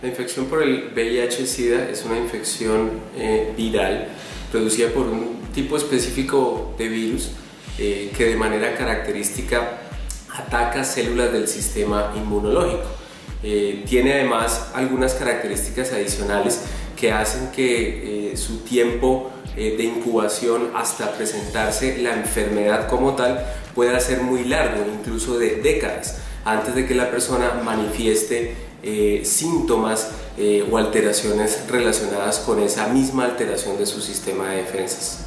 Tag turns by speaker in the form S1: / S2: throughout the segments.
S1: La infección por el VIH-Sida es una infección viral producida por un tipo específico de virus que de manera característica ataca células del sistema inmunológico. Tiene además algunas características adicionales que hacen que su tiempo de incubación hasta presentarse la enfermedad como tal pueda ser muy largo, incluso de décadas, antes de que la persona manifieste síntomas o alteraciones relacionadas con esa misma alteración de su sistema de defensas.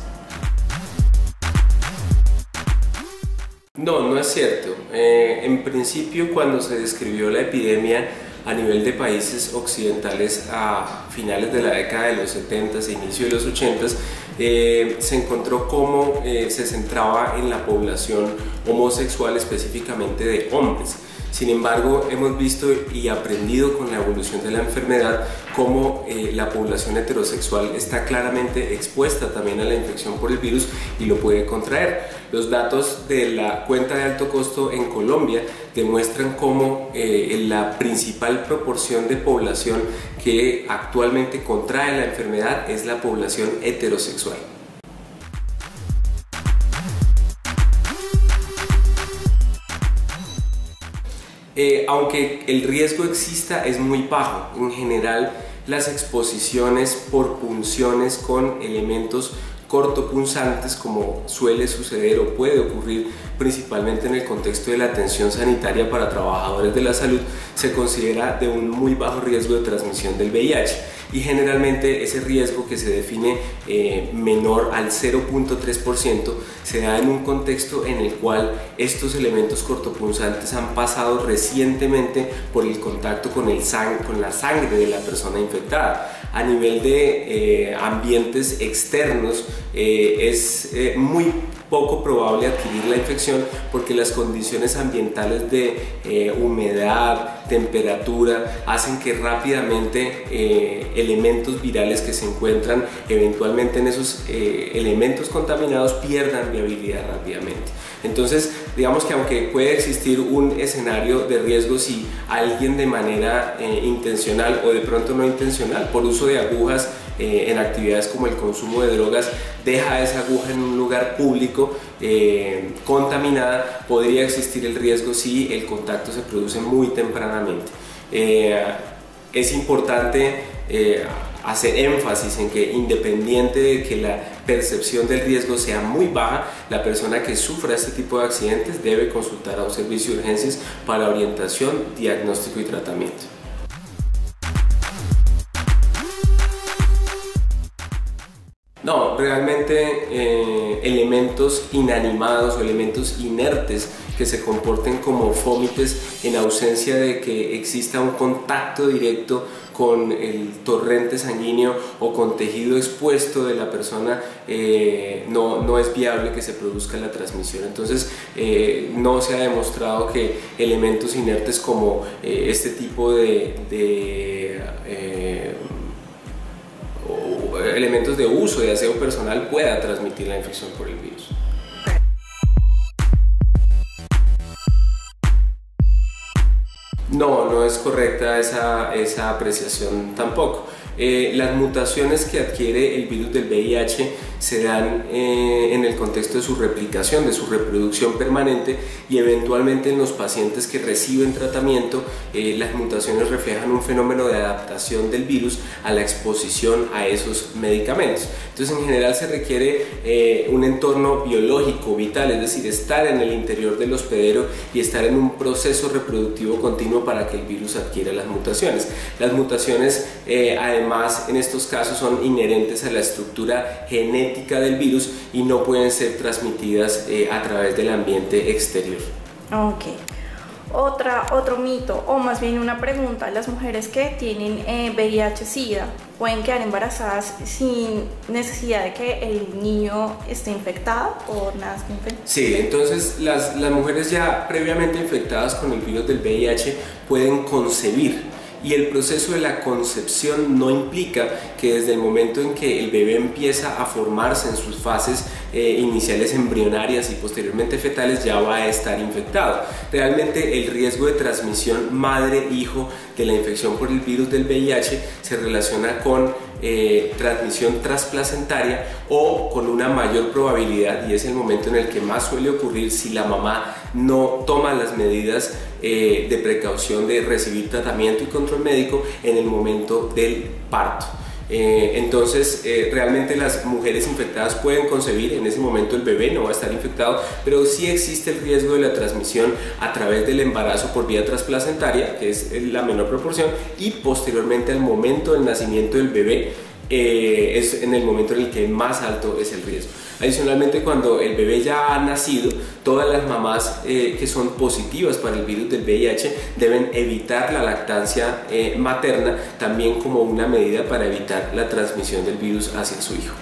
S1: No, no es cierto. En principio, cuando se describió la epidemia a nivel de países occidentales a finales de la década de los 70 e inicio de los 80, se encontró cómo se centraba en la población homosexual, específicamente de hombres. Sin embargo, hemos visto y aprendido con la evolución de la enfermedad cómo la población heterosexual está claramente expuesta también a la infección por el virus y lo puede contraer. Los datos de la cuenta de alto costo en Colombia demuestran cómo la principal proporción de población que actualmente contrae la enfermedad es la población heterosexual. Aunque el riesgo exista, es muy bajo. En general, las exposiciones por punciones con elementos cortopunzantes, como suele suceder o puede ocurrir principalmente en el contexto de la atención sanitaria para trabajadores de la salud, se considera de un muy bajo riesgo de transmisión del VIH. Y generalmente ese riesgo, que se define menor al 0.3%, se da en un contexto en el cual estos elementos cortopunzantes han pasado recientemente por el contacto con la sangre de la persona infectada. A nivel de ambientes externos es muy poco probable adquirir la infección, porque las condiciones ambientales de humedad, temperatura, hacen que rápidamente elementos virales que se encuentran eventualmente en esos elementos contaminados pierdan viabilidad rápidamente. Entonces, digamos que aunque puede existir un escenario de riesgo si alguien de manera intencional o de pronto no intencional, por uso de agujas en actividades como el consumo de drogas, deja esa aguja en un lugar público contaminada, podría existir el riesgo si el contacto se produce muy tempranamente. Es importante hacer énfasis en que, independiente de que la percepción del riesgo sea muy baja, la persona que sufra este tipo de accidentes debe consultar a un servicio de urgencias para orientación, diagnóstico y tratamiento. No, realmente elementos inanimados o elementos inertes que se comporten como fómites en ausencia de que exista un contacto directo con el torrente sanguíneo o con tejido expuesto de la persona, no es viable que se produzca la transmisión. Entonces, no se ha demostrado que elementos inertes como este tipo de elementos de uso de aseo personal pueda transmitir la infección por el virus. No, no es correcta esa apreciación tampoco. Las mutaciones que adquiere el virus del VIH se dan en el contexto de su replicación, de su reproducción permanente, y eventualmente en los pacientes que reciben tratamiento, las mutaciones reflejan un fenómeno de adaptación del virus a la exposición a esos medicamentos. Entonces, en general se requiere un entorno biológico vital, es decir, estar en el interior del hospedero y estar en un proceso reproductivo continuo para que el virus adquiera las mutaciones. Las mutaciones, además, en estos casos son inherentes a la estructura genética del virus y no pueden ser transmitidas a través del ambiente exterior.
S2: Ok. Otro mito, o más bien una pregunta: las mujeres que tienen VIH-Sida pueden quedar embarazadas sin necesidad de que el niño esté infectado o nazca infectado.
S1: Sí, entonces las mujeres ya previamente infectadas con el virus del VIH pueden concebir. Y el proceso de la concepción no implica que desde el momento en que el bebé empieza a formarse en sus fases iniciales embrionarias y posteriormente fetales, ya va a estar infectado. Realmente el riesgo de transmisión madre-hijo de la infección por el virus del VIH se relaciona con transmisión transplacentaria o con una mayor probabilidad, y es el momento en el que más suele ocurrir si la mamá no toma las medidas de precaución de recibir tratamiento y control médico en el momento del parto. Entonces realmente las mujeres infectadas pueden concebir, en ese momento el bebé no va a estar infectado, pero sí existe el riesgo de la transmisión a través del embarazo por vía transplacentaria, que es la menor proporción, y posteriormente al momento del nacimiento del bebé es en el momento en el que más alto es el riesgo. Adicionalmente, cuando el bebé ya ha nacido, todas las mamás que son positivas para el virus del VIH deben evitar la lactancia materna, también como una medida para evitar la transmisión del virus hacia su hijo.